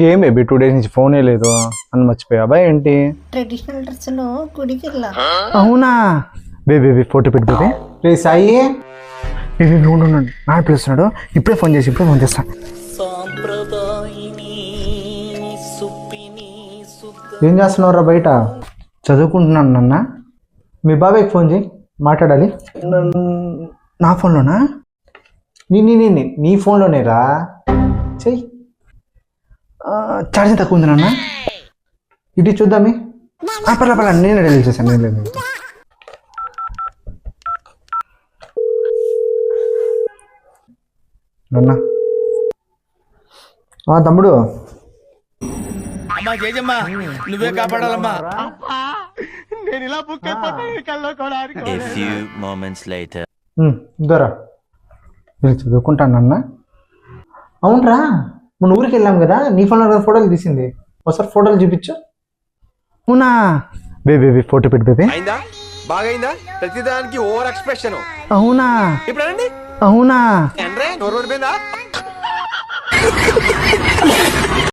ఏం baby 2 days నుంచి ఫోనే లేదు అని మర్చిపోయావా ఏంటి? ట్రెడిషనల్ డ్రెస్ లో గుడికి వెళ్ళా. అవునా బేబీ ఫోటో పెట్టు బేబీ. రే సాయి బేబీ ఉండు నాన్న పిలుస్తున్నాడు, ఇప్పుడే ఫోన్ చేస్తా. ఏం చేస్తున్నావురా బయట? చదువుకుంటున్నాను నాన్న. మీ బాబాయ్కి ఫోన్ చేయి, మాట్లాడాలి. నా ఫోన్లోనా? నీ ఫోన్లోనే రా, చెయ్యి. ఛార్జింగ్ తక్కువ ఉంది నాన్న, ఇటు చూద్దామే. పర్లా నేనే డెలివరీ చేశాను. నేను లేదు నాన్న. తమ్ముడు నువ్వే కాపాడాలమ్మా. ఇద్దరా మీరు చదువుకుంటానన్న. అవునరా మన ఊరికి వెళ్ళాం కదా, నీ ఫోన్లో ఫోటోలు తీసింది, ఒకసారి ఫోటోలు చూపించు. అవునా బేబీ ఫోటో పెట్టు బేబీ. బాగైందా? ప్రతిదానికి ఓవర్ ఎక్స్ప్రెషన్. అవునా ఇప్పుడు అవునా నోరు